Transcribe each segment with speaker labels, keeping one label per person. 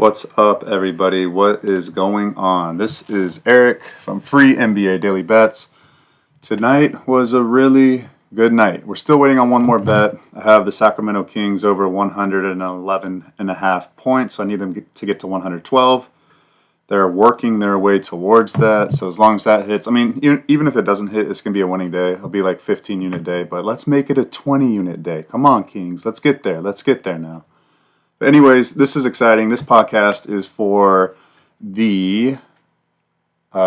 Speaker 1: What's up, everybody? What is going on? This is Eric from Free NBA Daily Bets. Tonight was a really good night. We're still waiting on one more bet. I have the Sacramento Kings over 111.5 points, so I need them to get to 112. They're working their way towards that, so as long as that hits, I mean, even if it doesn't hit, it's going to be a winning day. It'll be like 15-unit day, but let's make it a 20-unit day. Come on, Kings. Let's get there. Let's get there now. But anyways, this is exciting. This podcast is for the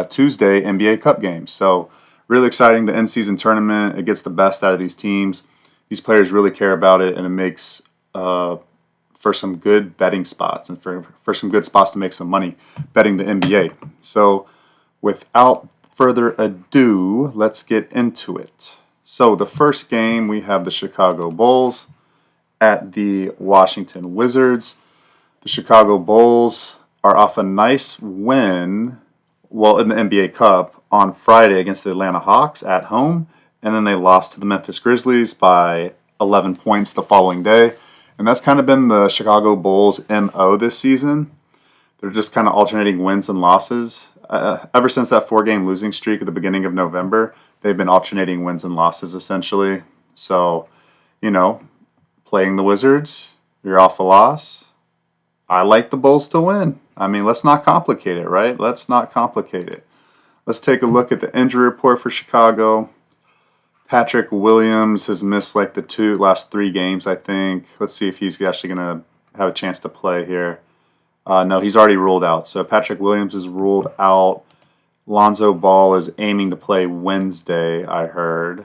Speaker 1: Tuesday NBA Cup games. So really exciting. The in-season tournament, it gets the best out of these teams. These players really care about it, and it makes for some good betting spots and for some good spots to make some money betting the NBA. So without further ado, let's get into it. So the first game, we have the Chicago Bulls at the Washington Wizards. The Chicago Bulls are off a nice win, in the NBA Cup on Friday against the Atlanta Hawks at home, and then they lost to the Memphis Grizzlies by 11 points the following day. And that's kind of been the Chicago Bulls' MO this season. They're just kind of alternating wins and losses. Ever since that 4-game losing streak at the beginning of November, they've been alternating wins and losses essentially. So, playing the Wizards, you're off a loss. I like the Bulls to win. I mean, let's not complicate it, right? Let's not complicate it. Let's take a look at the injury report for Chicago. Patrick Williams has missed like the last 3 games, I think. Let's see if he's actually going to have a chance to play here. No, he's already ruled out. So Patrick Williams is ruled out. Lonzo Ball is aiming to play Wednesday, I heard.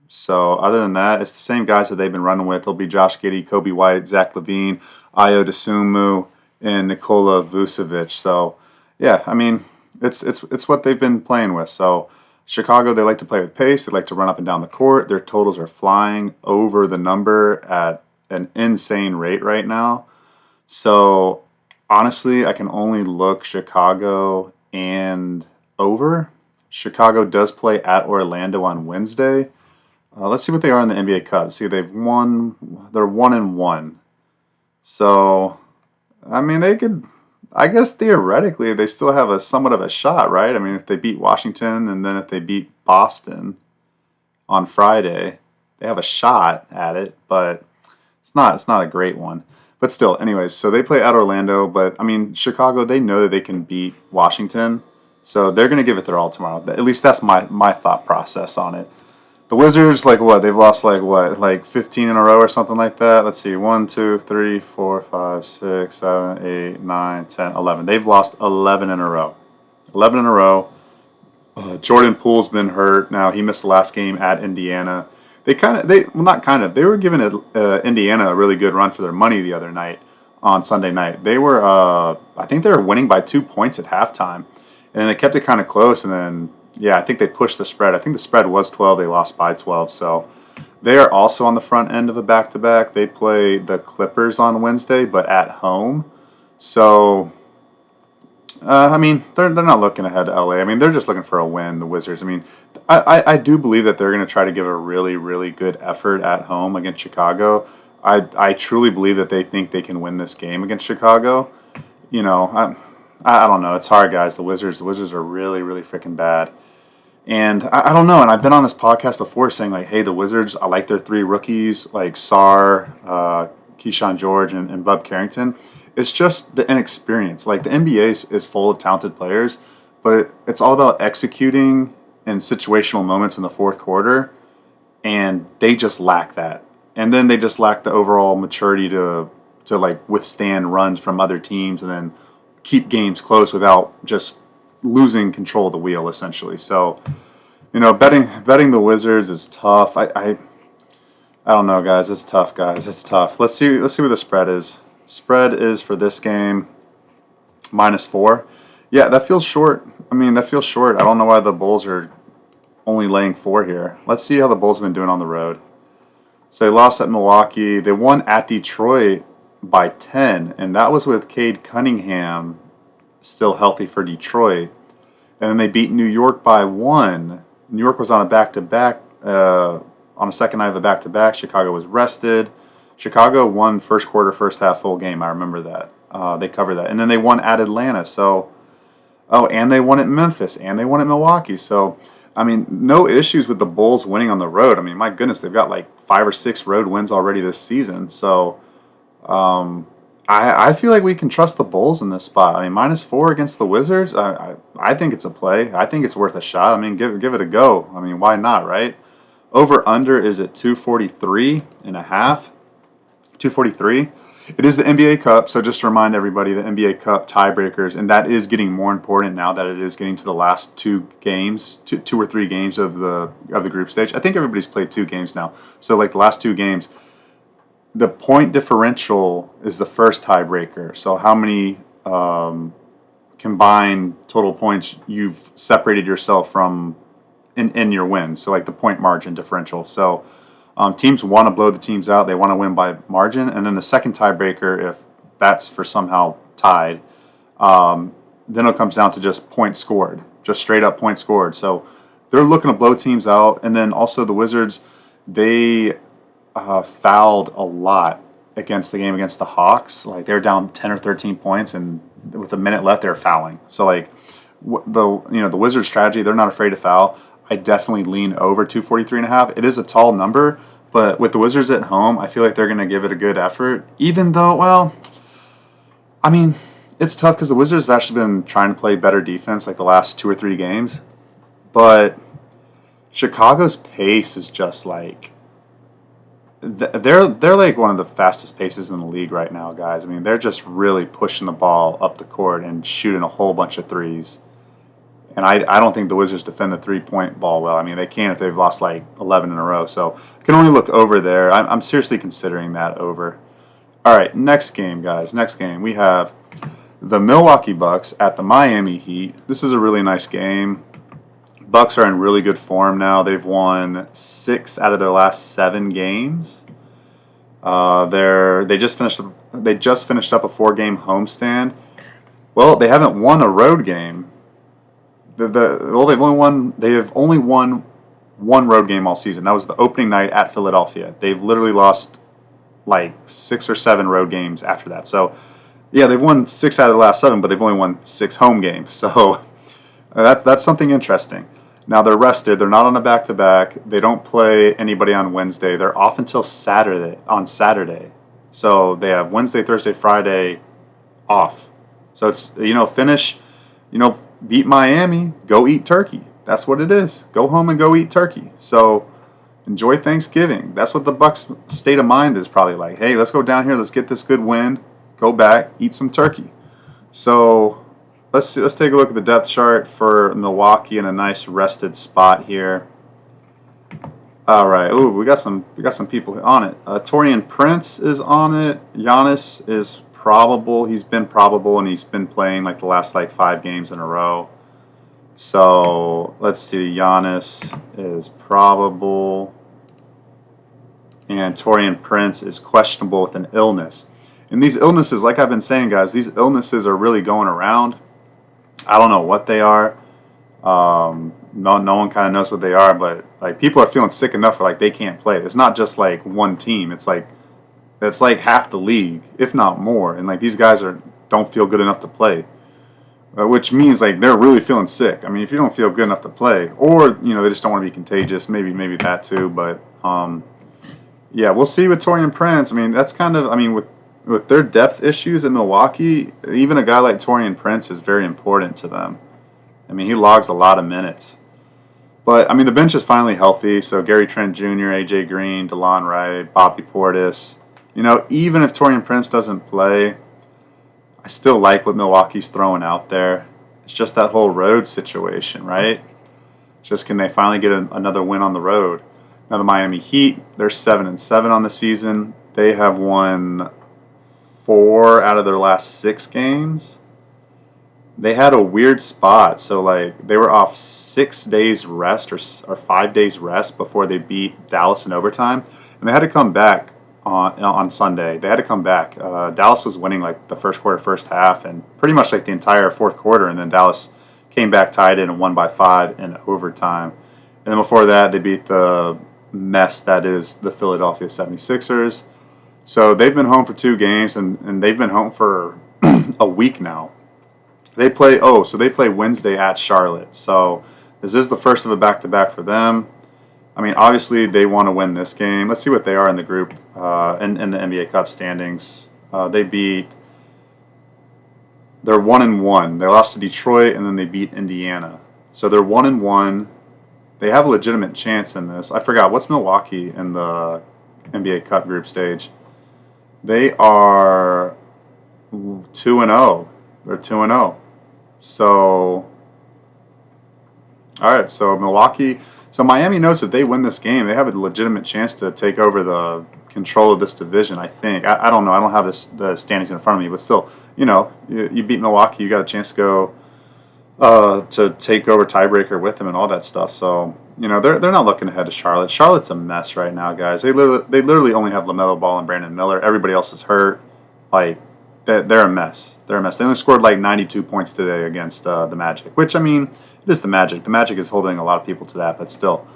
Speaker 1: So other than that, it's the same guys that they've been running with. It'll be Josh Giddey, Kobe White, Zach LaVine, Ayo Dosunmu, and Nikola Vucevic. So yeah, I mean, it's what they've been playing with. So Chicago, they like to play with pace. They like to run up and down the court. Their totals are flying over the number at an insane rate right now. So honestly, I can only look Chicago and over. Chicago does play at Orlando on Wednesday. Let's see what they are in the NBA Cup. See, they're 1-1. So, I mean, they could, I guess theoretically, they still have somewhat of a shot, right? I mean, if they beat Washington and then if they beat Boston on Friday, they have a shot at it, but it's not a great one. But still, anyways, so they play at Orlando, but I mean, Chicago, they know that they can beat Washington, so they're going to give it their all tomorrow. At least that's my thought process on it. The Wizards, they've lost 15 in a row or something like that. Let's see, 1, 2, 3, 4, 5, 6, 7, 8, 9, 10, 11. They've lost 11 in a row. 11 in a row. Jordan Poole's been hurt. Now, he missed the last game at Indiana. They were giving Indiana a really good run for their money the other night on Sunday night. They were, I think they were winning by 2 points at halftime. And they kept it kind of close, and then I think they pushed the spread. I think the spread was 12. They lost by 12. So they are also on the front end of a back-to-back. They play the Clippers on Wednesday, but at home. So, I mean, they're not looking ahead to LA. I mean, they're just looking for a win, the Wizards. I mean, I do believe that they're going to try to give a really, really good effort at home against Chicago. I truly believe that they think they can win this game against Chicago. I don't know. It's hard, guys. The Wizards are really, really freaking bad. And I don't know. And I've been on this podcast before saying, hey, the Wizards, I like their 3 rookies, like Sarr, Keyshawn George, and Bub Carrington. It's just the inexperience. The NBA is full of talented players, but it's all about executing in situational moments in the fourth quarter, and they just lack that. And then they just lack the overall maturity to withstand runs from other teams and then keep games close without just losing control of the wheel, essentially. So, betting the Wizards is tough. I don't know, guys. It's tough, guys. It's tough. Let's see what the spread is. Spread is for this game -4. Yeah, that feels short. I mean, that feels short. I don't know why the Bulls are only laying 4 here. Let's see how the Bulls have been doing on the road. So they lost at Milwaukee. They won at Detroit by 10, and that was with Cade Cunningham still healthy for Detroit. And then they beat New York by 1. New York was on a back-to-back, on a second night of a back-to-back. Chicago was rested. Chicago won first quarter, first half, full game. I remember that. They covered that, and then they won at Atlanta. So, oh, and they won at Memphis, and they won at Milwaukee. So, I mean, no issues with the Bulls winning on the road. I mean, my goodness, they've got like 5 or 6 road wins already this season. So, I feel like we can trust the Bulls in this spot. I mean, -4 against the Wizards. I think it's a play. I think it's worth a shot. I mean, give it a go. I mean, why not, right? Over under is at 243.5. 243. It is the NBA Cup, so just to remind everybody, the NBA Cup tiebreakers, and that is getting more important now that it is getting to the last 2 games, 2 or 3 games of the group stage. I think everybody's played 2 games now, so like the last 2 games, the point differential is the first tiebreaker. So how many combined total points you've separated yourself from in your wins. So like the point margin differential. So teams want to blow the teams out. They want to win by margin. And then the second tiebreaker, if that's for somehow tied, then it comes down to just points scored, just straight up points scored. So they're looking to blow teams out. And then also the Wizards, they fouled a lot against the game against the Hawks. Like they're down 10 or 13 points, and with a minute left, they're fouling. So like the Wizards' strategy, they're not afraid to foul. I definitely lean over 243.5. It is a tall number, but with the Wizards at home, I feel like they're going to give it a good effort. Even though, well, I mean, it's tough because the Wizards have actually been trying to play better defense like the last 2 or 3 games. But Chicago's pace is just like they're like one of the fastest paces in the league right now, guys. I mean, they're just really pushing the ball up the court and shooting a whole bunch of threes. And I don't think the Wizards defend the 3-point ball well. I mean, they can if they've lost like 11 in a row. So I can only look over there. I'm seriously considering that over. All right, next game, guys. Next game. We have the Milwaukee Bucks at the Miami Heat. This is a really nice game. Bucks are in really good form now. They've won 6 out of their last 7 games. They just finished up a 4-game homestand. Well, they haven't won a road game. They have only won one road game all season. That was the opening night at Philadelphia. They've literally lost like 6 or 7 road games after that. So, yeah, they've won 6 out of the last 7, but they've only won 6 home games. So that's something interesting. Now they're rested. They're not on a back-to-back. They don't play anybody on Wednesday. They're off until Saturday. So they have Wednesday, Thursday, Friday off. So it's finish. Beat Miami, go eat turkey. That's what it is. Go home and go eat turkey. So enjoy Thanksgiving. That's what the Bucks' state of mind is probably like. Hey, let's go down here. Let's get this good win. Go back, eat some turkey. So let's take a look at the depth chart for Milwaukee in a nice rested spot here. All right. Ooh, we got some people on it. Taurean Prince is on it. Giannis is probable. He's been probable, and he's been playing like the last 5 games in a row. So let's see. Giannis is probable, and Taurean Prince is questionable with an illness. And these illnesses, like I've been saying, guys, these illnesses are really going around. I don't know what they are. No one kind of knows what they are, but people are feeling sick enough for they can't play. It's not just one team. It's like half the league, if not more. And these guys don't feel good enough to play, which means they're really feeling sick. I mean, if you don't feel good enough to play, or they just don't want to be contagious, maybe that too. But yeah, we'll see with Taurean Prince. I mean, that's kind of with their depth issues in Milwaukee, even a guy like Taurean Prince is very important to them. I mean, he logs a lot of minutes. But, I mean, the bench is finally healthy. So, Gary Trent Jr., A.J. Green, DeLon Wright, Bobby Portis. Even if Taurean Prince doesn't play, I still like what Milwaukee's throwing out there. It's just that whole road situation, right? Just can they finally get another win on the road? Now, the Miami Heat, they're 7-7 on the season. They have won 4 out of their last 6 games. They had a weird spot. So, they were off 6 days rest or 5 days rest before they beat Dallas in overtime. And they had to come back on Sunday. They had to come back. Dallas was winning, the first quarter, first half, and pretty much, the entire fourth quarter. And then Dallas came back tied in and won by 5 in overtime. And then before that, they beat the mess that is the Philadelphia 76ers. So they've been home for 2 games, and they've been home for a week now. They play. Oh, so they play Wednesday at Charlotte. So this is the first of a back-to-back for them. I mean, obviously they want to win this game. Let's see what they are in the group in the NBA Cup standings. They're 1-1. They lost to Detroit and then they beat Indiana. So they're 1-1. They have a legitimate chance in this. I forgot, what's Milwaukee in the NBA Cup group stage? They are 2-0. They're 2-0. So, all right. So Milwaukee. So Miami knows if they win this game, they have a legitimate chance to take over the control of this division. I think. I don't know. I don't have the standings in front of me, but still, you beat Milwaukee, you got a chance to go to take over tiebreaker with them and all that stuff. So they're not looking ahead to Charlotte. Charlotte's a mess right now, guys. They literally only have LaMelo Ball and Brandon Miller. Everybody else is hurt. Like they're a mess. They're a mess. They only scored like 92 points today against the Magic, which I mean it is the Magic. The Magic is holding a lot of people to that, but still,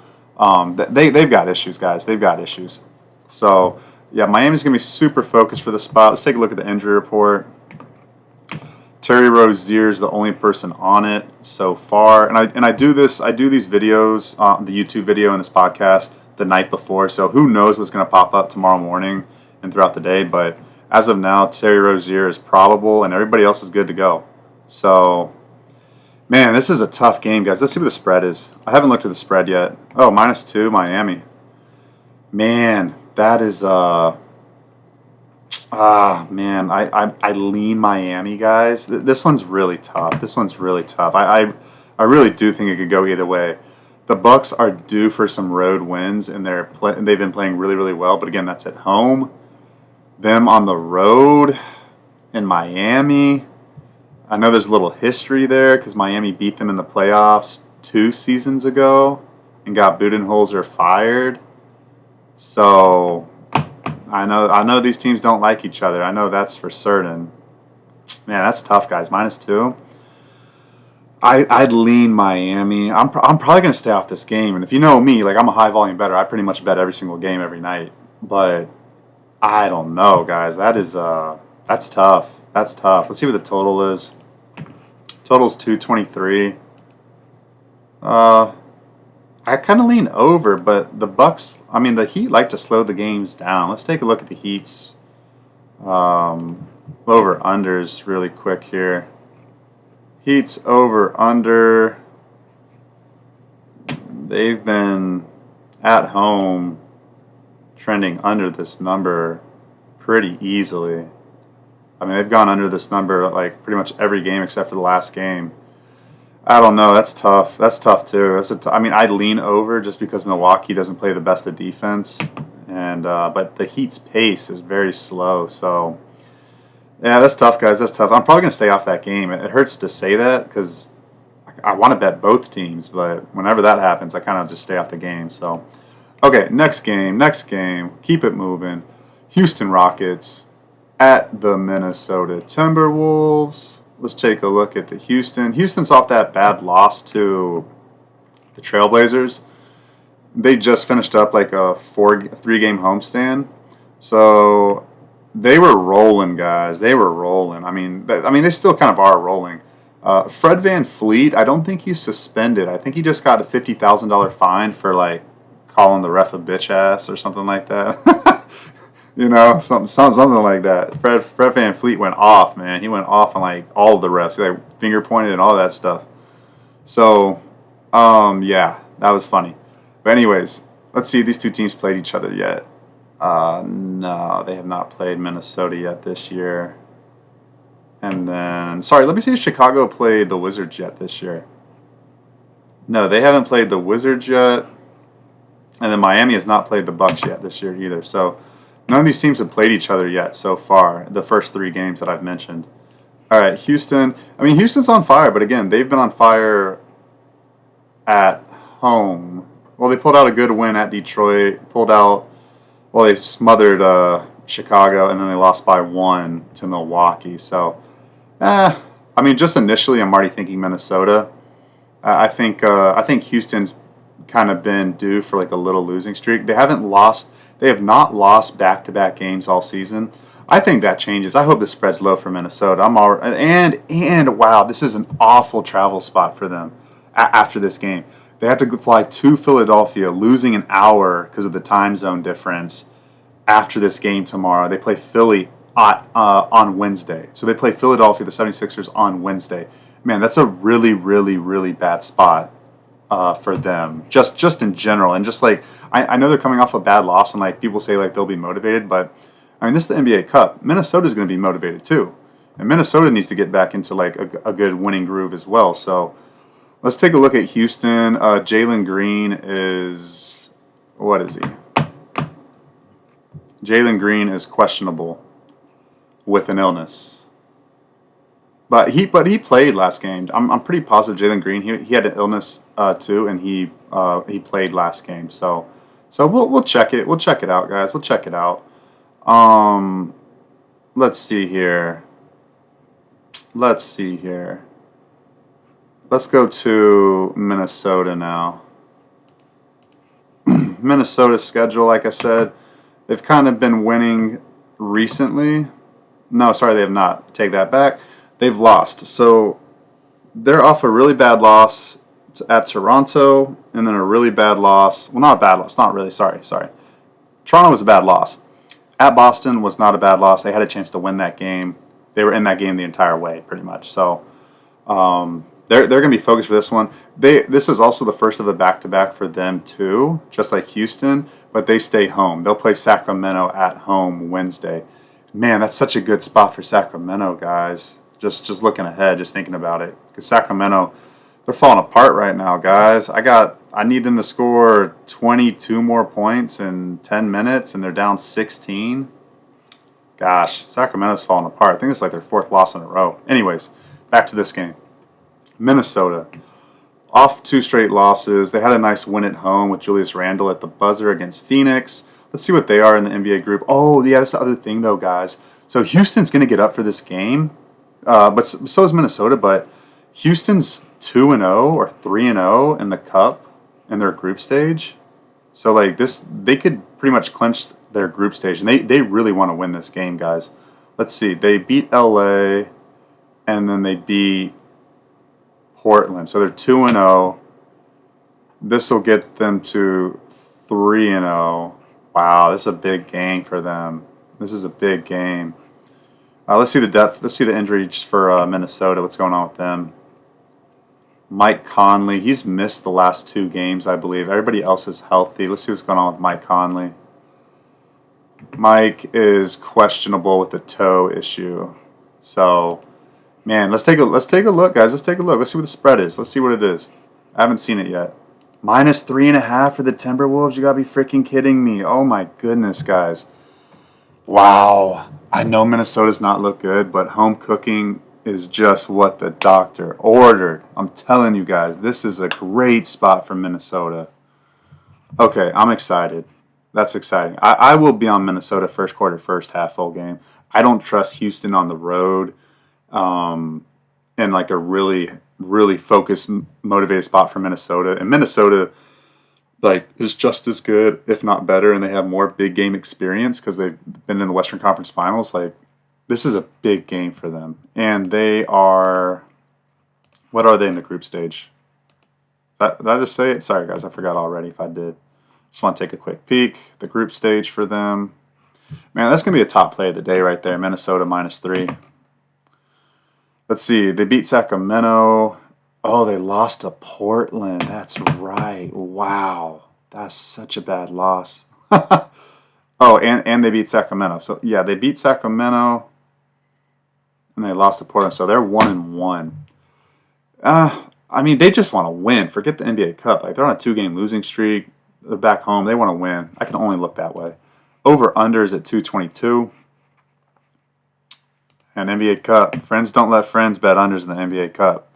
Speaker 1: they've got issues, guys. They've got issues. So yeah, Miami's gonna be super focused for the spot. Let's take a look at the injury report. Terry Rozier is the only person on it so far, and I do these videos, the YouTube video and this podcast the night before. So who knows what's going to pop up tomorrow morning and throughout the day. But as of now, Terry Rozier is probable, and everybody else is good to go. So, man, this is a tough game, guys. Let's see what the spread is. I haven't looked at the spread yet. Oh, -2 Miami. Man, that is man, I lean Miami, guys. This one's really tough. I really do think it could go either way. The Bucks are due for some road wins, and they've been playing really, really well. But again, that's at home. Them on the road in Miami. I know there's a little history there because Miami beat them in the playoffs 2 seasons ago and got Budenholzer fired. So I know these teams don't like each other. I know that's for certain. Man, that's tough, guys. -2. I'd lean Miami. I'm probably gonna stay off this game. And if you know me, like I'm a high volume bettor. I pretty much bet every single game every night. But I don't know, guys. That's tough. That's tough. Let's see what the total is. Total's 223. I kind of lean over, but the Heat like to slow the games down. Let's take a look at the Heat's over-unders really quick here. Heat's over-under, they've been at home trending under this number pretty easily. I mean, they've gone under this number like pretty much every game except for the last game. I don't know. That's tough. That's tough too. I mean, I'd lean over just because Milwaukee doesn't play the best of defense, and but the Heat's pace is very slow. So yeah, that's tough, guys. That's tough. I'm probably gonna stay off that game. It hurts to say that because I want to bet both teams, but whenever that happens, I kind of just stay off the game. So okay, next game. Keep it moving. Houston Rockets at the Minnesota Timberwolves. Let's take a look at the Houston. Houston's off that bad loss to the Trailblazers. They just finished up like a 3-game homestand. So they were rolling, guys. They were rolling. I mean, they still kind of are rolling. Fred VanVleet, I don't think he's suspended. I think he just got a $50,000 fine for like calling the ref a bitch ass or something like that. Something like that. Fred VanVleet went off, man. He went off on like all of the refs. He like finger pointed and all that stuff. So, yeah, that was funny. But anyways, let's see if these two teams played each other yet. No, they have not played Minnesota yet this year. And then, let me see if Chicago played the Wizards yet this year. No, they haven't played the Wizards yet. And then Miami has not played the Bucks yet this year either. So none of these teams have played each other yet so far, the first 3 games that I've mentioned. All right, Houston. I mean, Houston's on fire, but again, they've been on fire at home. Well, they pulled out a good win at Detroit. They smothered Chicago, and then they lost by 1 to Milwaukee. So, I mean, just initially, I'm already thinking Minnesota. I think Houston's kind of been due for like a little losing streak. They have not lost back-to-back games all season. I think that changes. I hope the spread's low for Minnesota. I'm all and wow, this is an awful travel spot for them after this game. They have to fly to Philadelphia, losing an hour because of the time zone difference. After this game tomorrow, they play Philly on Wednesday. So they play Philadelphia, the 76ers, on Wednesday. Man, that's a really, really, really bad spot for them, just in general, and just like I know they're coming off a bad loss, and like people say like they'll be motivated, but I mean this is the NBA Cup. Minnesota's going to be motivated too, and Minnesota needs to get back into like a good winning groove as well. So let's take a look at Houston. Jalen Green is what is he? Jalen Green is questionable with an illness. But he played last game. I'm pretty positive Jalen Green. He had an illness too, and he played last game. So we'll check it. We'll check it out, guys. We'll check it out. Um, let's see here. Let's see here. Let's go to Minnesota now. Minnesota's schedule, like I said, they've kind of been winning recently. No, sorry, they have not. Take that back. They've lost. So they're off a really bad loss at Toronto, and then a really bad loss. Well, not a bad loss. Not really. Sorry. Toronto was a bad loss. At Boston was not a bad loss. They had a chance to win that game. They were in that game the entire way, pretty much. So they're going to be focused for this one. This is also the first of a back-to-back for them too, just like Houston. But they stay home. They'll play Sacramento at home Wednesday. Man, that's such a good spot for Sacramento, guys. Just looking ahead, just thinking about it, because Sacramento, they're falling apart right now, guys. I need them to score 22 more points in 10 minutes, and they're down 16. Gosh, Sacramento's falling apart. I think it's like their fourth loss in a row. Anyways, back to this game. Minnesota, off 2 straight losses. They had a nice win at home with Julius Randle at the buzzer against Phoenix. Let's see what they are in the NBA group. Oh, yeah, that's the other thing, though, guys. So Houston's going to get up for this game. But so is Minnesota. But Houston's 2-0 or 3-0 in the Cup in their group stage. So like this, they could pretty much clinch their group stage, and they really want to win this game, guys. Let's see. They beat LA, and then they beat Portland. So they're 2-0. This will get them to 3-0. Wow, this is a big game for them. This is a big game. Let's see the depth. Let's see the injuries for Minnesota. What's going on with them? Mike Conley. He's missed the last 2 games, I believe. Everybody else is healthy. Let's see what's going on with Mike Conley. Mike is questionable with the toe issue. So, man, let's take a look, guys. Let's take a look. Let's see what the spread is. Let's see what it is. I haven't seen it yet. -3.5 for the Timberwolves. You gotta be freaking kidding me. Oh my goodness, guys. Wow. I know Minnesota's not look good, but home cooking is just what the doctor ordered. I'm telling you guys, this is a great spot for Minnesota. Okay, I'm excited. That's exciting. I will be on Minnesota first quarter, first half, full game. I don't trust Houston on the road in like a really, really focused, motivated spot for Minnesota. And Minnesota like is just as good, if not better, and they have more big game experience because they've been in the Western Conference Finals. Like, this is a big game for them. And they are, what are they in the group stage? Did I just say it? Sorry, guys, I forgot already if I did. Just want to take a quick peek. The group stage for them. Man, that's going to be a top play of the day right there. Minnesota -3. Let's see. They beat Sacramento. Oh, they lost to Portland. That's right. Wow. That's such a bad loss. Oh, and they beat Sacramento. So, yeah, they beat Sacramento, and they lost to Portland. So they're 1-1. I mean, they just want to win. Forget the NBA Cup. Like, they're on a 2-game losing streak. They're back home. They want to win. I can only look that way. Over-unders at 222. And NBA Cup. Friends don't let friends bet unders in the NBA Cup.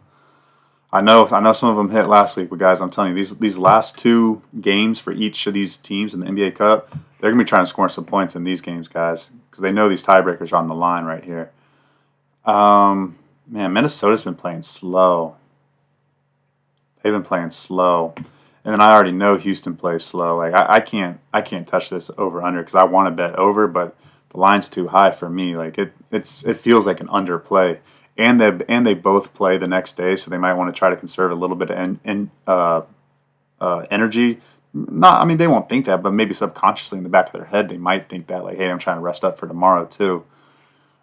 Speaker 1: I know some of them hit last week, but guys, I'm telling you, these last 2 games for each of these teams in the NBA Cup, they're going to be trying to score some points in these games, guys, because they know these tiebreakers are on the line right here. Man, Minnesota's been playing slow. They've been playing slow. And then I already know Houston plays slow. Like I can't touch this over under because I want to bet over, but The line's too high for me. Like it feels like an underplay, and they both play the next day, so they might want to try to conserve a little bit of energy. Not, I mean, they won't think that, but maybe subconsciously in the back of their head, they might think that, like, hey, I'm trying to rest up for tomorrow too.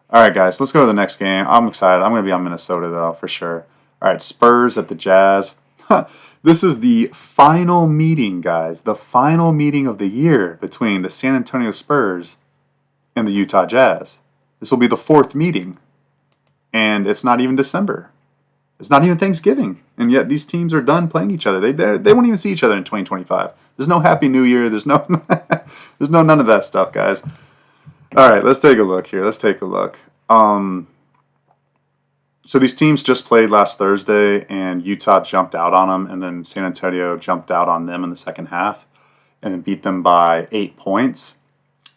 Speaker 1: All right, guys, let's go to the next game. I'm excited. I'm going to be on Minnesota though for sure. All right, Spurs at the Jazz. This is the final meeting, guys. The final meeting of the year between the San Antonio Spurs and the Utah Jazz. This will be the fourth meeting, and it's not even December. It's not even Thanksgiving, and yet these teams are done playing each other. They won't even see each other in 2025. There's no Happy New Year. There's no there's no none of that stuff, guys. All right, let's take a look here. Let's take a look. So these teams just played last Thursday, and Utah jumped out on them, and then San Antonio jumped out on them in the second half, and then beat them by 8 points.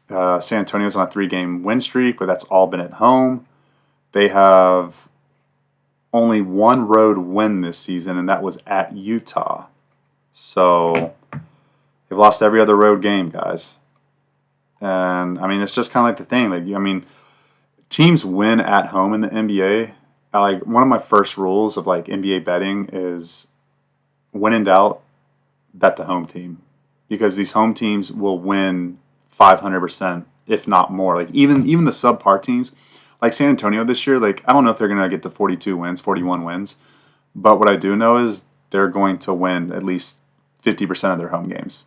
Speaker 1: San Antonio's on a 3-game win streak, but that's all been at home. They have only one road win this season, and that was at Utah. So they've lost every other road game, guys. And I mean, it's just kind of like the thing. Like, I mean, teams win at home in the NBA. Like, one of my first rules of like NBA betting is, when in doubt, bet the home team, because these home teams will win 500%, if not more. Like even the subpar teams, like San Antonio this year. Like, I don't know if they're gonna get to 42 wins, 41 wins, but what I do know is they're going to win at least 50% of their home games.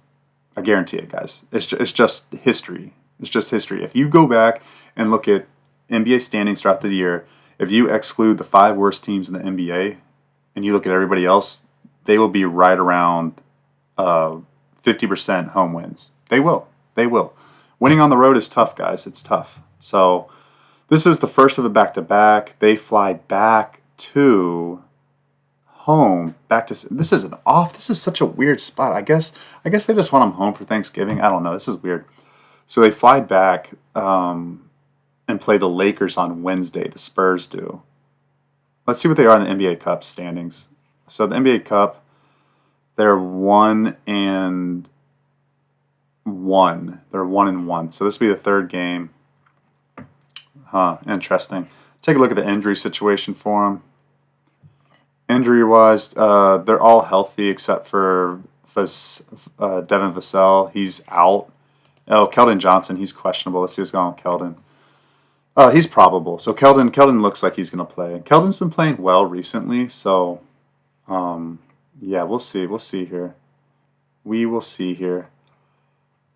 Speaker 1: I guarantee it, guys. It's just history. It's just history. If you go back and look at NBA standings throughout the year, if you exclude the 5 worst teams in the NBA and you look at everybody else, they will be right around 50% home wins. They will. They will. Winning on the road is tough, guys. It's tough. So this is the first of a back-to-back. They fly back to home. This is This is such a weird spot. I guess they just want them home for Thanksgiving. I don't know. This is weird. So they fly back and play the Lakers on Wednesday. The Spurs do. Let's see what they are in the NBA Cup standings. So the NBA Cup, they're 1-1. They're 1-1. So this will be the third game. Interesting. Take a look at the injury situation for them. Injury-wise, they're all healthy except for Devin Vassell. He's out. Oh, Keldon Johnson, he's questionable. Let's see what's going on with Keldon. He's probable. So Keldon looks like he's going to play. Keldon's been playing well recently, so yeah, we'll see. We'll see here. We will see here.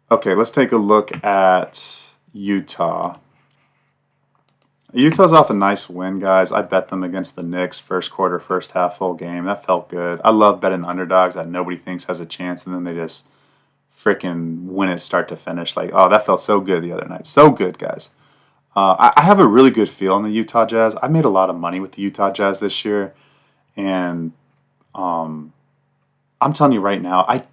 Speaker 1: Okay, let's take a look at Utah. Utah's off a nice win, guys. I bet them against the Knicks first quarter, first half, full game. That felt good. I love betting underdogs that nobody thinks has a chance, and then they just freaking win it start to finish. Like, oh, that felt so good the other night. So good, guys. I have a really good feel on the Utah Jazz. I made a lot of money with the Utah Jazz this year, and I'm telling you right now, I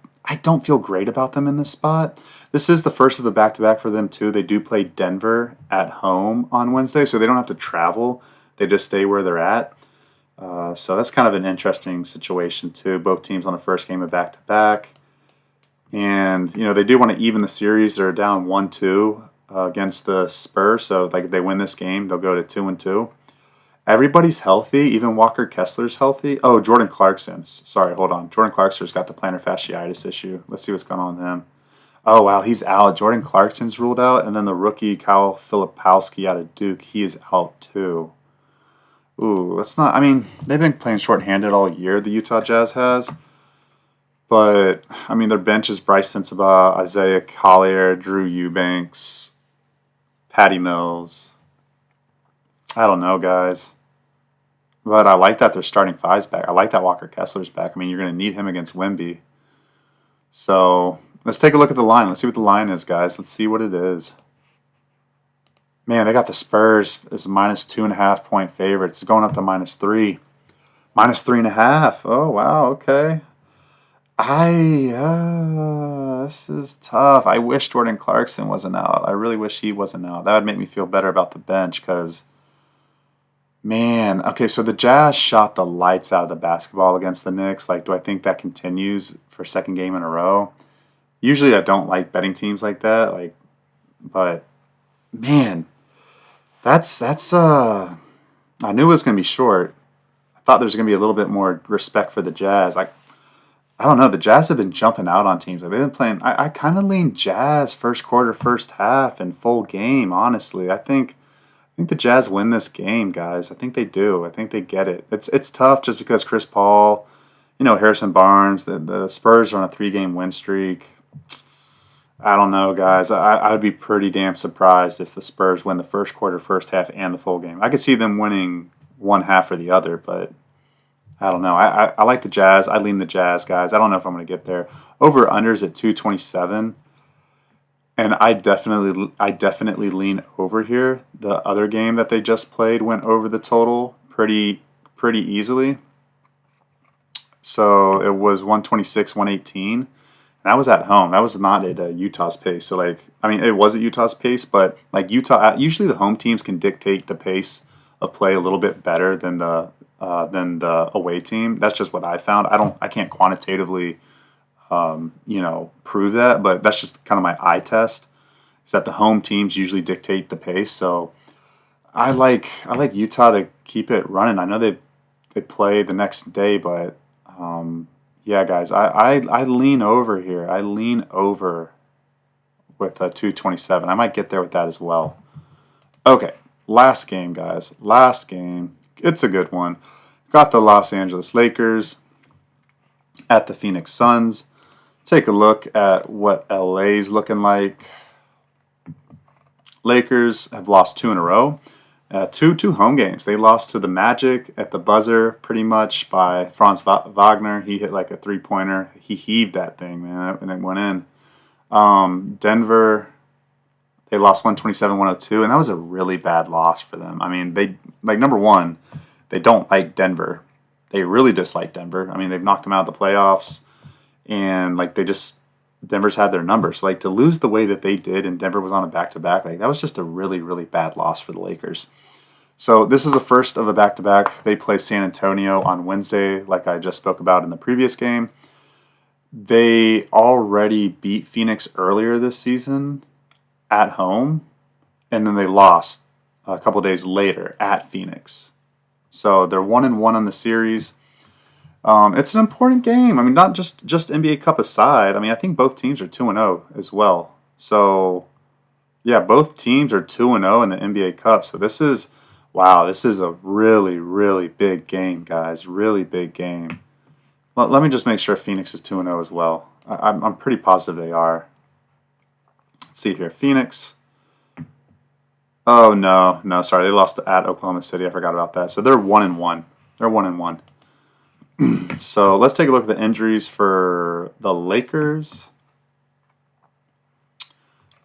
Speaker 1: don't feel great about them in this spot. This is the first of the back-to-back for them, too. They do play Denver at home on Wednesday, so they don't have to travel. They just stay where they're at. So that's kind of an interesting situation, too. Both teams on the first game of back-to-back. And, you know, they do want to even the series. They're down 1-2 against the Spurs. So, like, if they win this game, they'll go to 2-2. Everybody's healthy. Even Walker Kessler's healthy. Oh, Jordan Clarkson. Sorry, hold on. Jordan Clarkson's got the plantar fasciitis issue. Let's see what's going on with him. Oh, wow, he's out. Jordan Clarkson's ruled out. And then the rookie, Kyle Filipowski out of Duke, he is out too. Ooh, that's not... I mean, they've been playing shorthanded all year, the Utah Jazz has. But, I mean, their bench is Bryce Sensabaugh, Isaiah Collier, Drew Eubanks, Patty Mills. I don't know, guys. But I like that they're starting 5's back. I like that Walker Kessler's back. I mean, you're going to need him against Wemby. So, let's take a look at the line. Let's see what the line is, guys. Let's see what it is. Man, they got the Spurs as minus 2.5 point favorites. It's going up to -3. Minus 3.5. Oh, wow, okay. This is tough. I wish Jordan Clarkson wasn't out. I really wish he wasn't out. That would make me feel better about the bench because, man, okay, so the Jazz shot the lights out of the basketball against the Knicks. Like, do I think that continues for second game in a row? Usually I don't like betting teams like that, but man, that's. I knew it was gonna be short. I thought there was gonna be a little bit more respect for the Jazz. I don't know. The Jazz have been jumping out on teams. Like they've been playing. I kind of lean Jazz first quarter, first half, and full game. Honestly, I think the Jazz win this game, guys. I think they do. I think they get it. It's tough just because Chris Paul, Harrison Barnes. The Spurs are on a 3-game win streak. I don't know, guys. I would be pretty damn surprised if the Spurs win the first quarter, first half, and the full game. I could see them winning one half or the other, but I don't know. I like the Jazz. I lean the Jazz, guys. I don't know if I'm going to get there. Over unders at 227, and I definitely lean over here. The other game that they just played went over the total pretty easily. So it was 126, 118. And that was at home. That was not at Utah's pace. So it was at Utah's pace, but like Utah, usually the home teams can dictate the pace of play a little bit better than the away team. That's just what I found. I can't quantitatively, prove that, but that's just kind of my eye test. Is that the home teams usually dictate the pace. So I like Utah to keep it running. I know they play the next day, but yeah, guys, I lean over here. I lean over with a 227. I might get there with that as well. Okay, last game, guys. Last game. It's a good one. Got the Los Angeles Lakers at the Phoenix Suns. Take a look at what LA's looking like. Lakers have lost 2 in a row. Two home games. They lost to the Magic at the buzzer, pretty much by Franz Wagner. He hit like a 3-pointer. He heaved that thing, man, and it went in. Denver, they lost 127-102, and that was a really bad loss for them. I mean, number one, they don't like Denver. They really dislike Denver. I mean, they've knocked them out of the playoffs, and Denver's had their numbers. Like to lose the way that they did, and Denver was on a back-to-back, like that was just a really, really bad loss for the Lakers. So this is the first of a back-to-back. They play San Antonio on Wednesday, like I just spoke about in the previous game. They already beat Phoenix earlier this season at home, and then they lost a couple days later at Phoenix. So they're 1-1 on the series. It's an important game. I mean, not just NBA Cup aside. I mean, I think both teams are 2-0 as well. So yeah, both teams are 2-0 in the NBA Cup. So this is a really, really big game, guys. Really big game. Let me just make sure Phoenix is 2-0 as well. I'm pretty positive they are. Let's see here. Phoenix. Oh, no, sorry. They lost at Oklahoma City. I forgot about that. So they're 1-1. They're 1-1. So let's take a look at the injuries for the Lakers.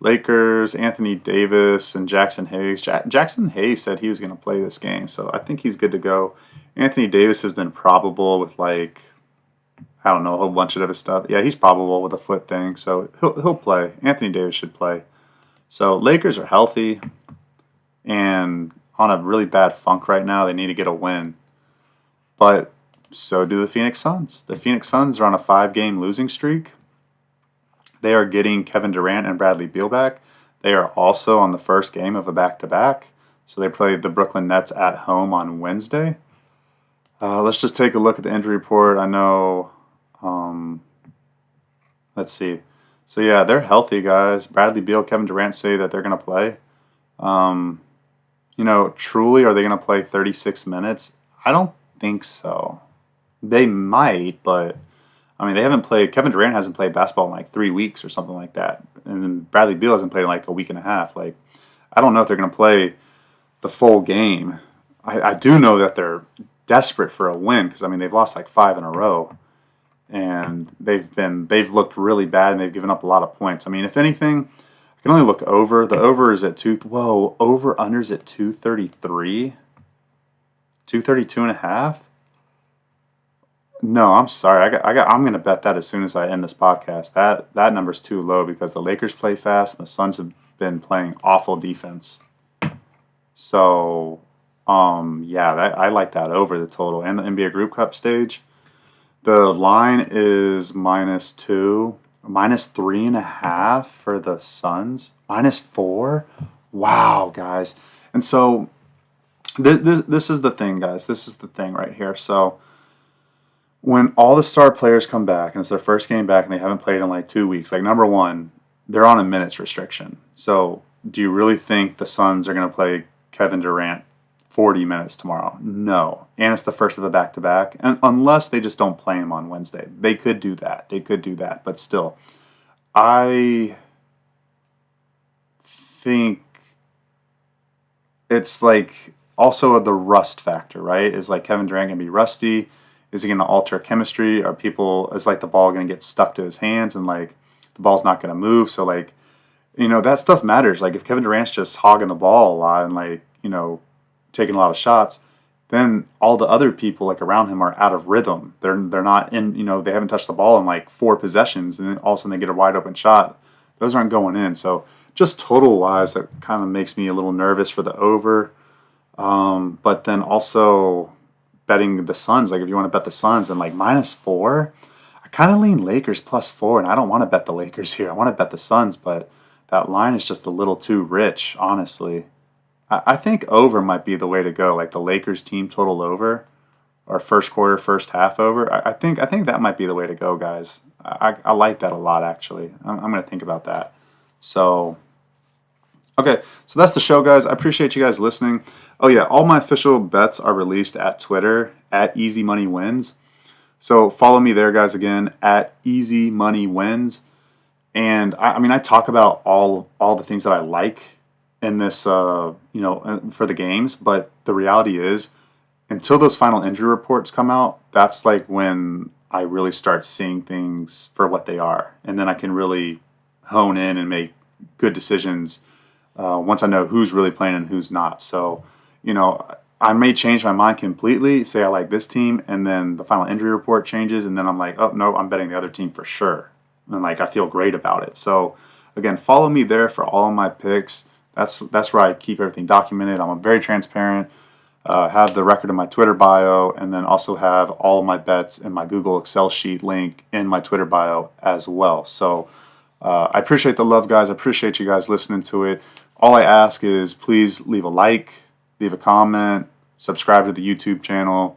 Speaker 1: Anthony Davis and Jackson Hayes. Jackson Hayes said he was going to play this game, so I think he's good to go. Anthony Davis has been probable with I don't know, a whole bunch of other stuff. Yeah, he's probable with a foot thing, so he'll play. Anthony Davis should play. So Lakers are healthy and on a really bad funk right now. They need to get a win. But so do the Phoenix Suns. The Phoenix Suns are on a 5-game losing streak. They are getting Kevin Durant and Bradley Beal back. They are also on the first game of a back-to-back. So they played the Brooklyn Nets at home on Wednesday. Let's just take a look at the injury report. I know, let's see. So yeah, they're healthy, guys. Bradley Beal, Kevin Durant say that they're going to play. Truly, are they going to play 36 minutes? I don't think so. They might, but I mean, they haven't played. Kevin Durant hasn't played basketball in like 3 weeks or something like that, and then Bradley Beal hasn't played in like a week and a half. Like, I don't know if they're going to play the full game. I do know that they're desperate for a win because I mean they've lost like 5 in a row, and they've looked really bad and they've given up a lot of points. I mean, if anything, I can only look over. The over is at over unders at 233, 232.5. No, I'm sorry. I'm going to bet that as soon as I end this podcast. That number's too low because the Lakers play fast and the Suns have been playing awful defense. So, I like that over the total and the NBA Group Cup stage. The line is -2, -3.5 for the Suns, -4. Wow, guys. And so this is the thing, guys. This is the thing right here. So when all the star players come back and it's their first game back and they haven't played in like 2 weeks, like number one, they're on a minutes restriction. So do you really think the Suns are going to play Kevin Durant 40 minutes tomorrow? No. And it's the first of the back-to-back. And unless they just don't play him on Wednesday. They could do that. They could do that. But still, I think it's like also the rust factor, right? Is like Kevin Durant going to be rusty? Is he going to alter chemistry? Is like the ball going to get stuck to his hands and like the ball's not going to move? So like, that stuff matters. Like if Kevin Durant's just hogging the ball a lot and like, taking a lot of shots, then all the other people like around him are out of rhythm. They're not in, they haven't touched the ball in like 4 possessions and then all of a sudden they get a wide open shot. Those aren't going in. So just total wise, that kind of makes me a little nervous for the over. But then also betting the Suns, like if you want to bet the Suns and like -4, I kind of lean Lakers +4, and I don't want to bet the Lakers here. I want to bet the Suns, but that line is just a little too rich, honestly. I think over might be the way to go, like the Lakers team total over, or first quarter, first half over. I think that might be the way to go, guys. I like that a lot, actually. I'm going to think about that. So, okay, so that's the show, guys. I appreciate you guys listening. Oh, yeah, all my official bets are released at Twitter, at Easy Money Wins. So follow me there, guys, again, at Easy Money Wins. And I talk about all the things that I like in this, for the games. But the reality is, until those final injury reports come out, that's like when I really start seeing things for what they are. And then I can really hone in and make good decisions once I know who's really playing and who's not. So, I may change my mind completely, say I like this team, and then the final injury report changes, and then I'm like, oh, no, I'm betting the other team for sure. And, like, I feel great about it. So, again, follow me there for all of my picks. That's where I keep everything documented. I'm very transparent. Have the record in my Twitter bio, and then also have all of my bets in my Google Excel sheet link in my Twitter bio as well. So I appreciate the love, guys. I appreciate you guys listening to it. All I ask is please leave a like, leave a comment, subscribe to the YouTube channel,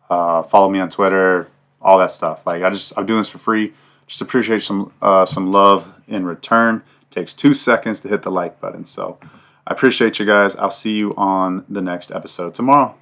Speaker 1: follow me on Twitter, all that stuff. Like I'm doing this for free. Just appreciate some love in return. It takes 2 seconds to hit the like button. So I appreciate you guys. I'll see you on the next episode tomorrow.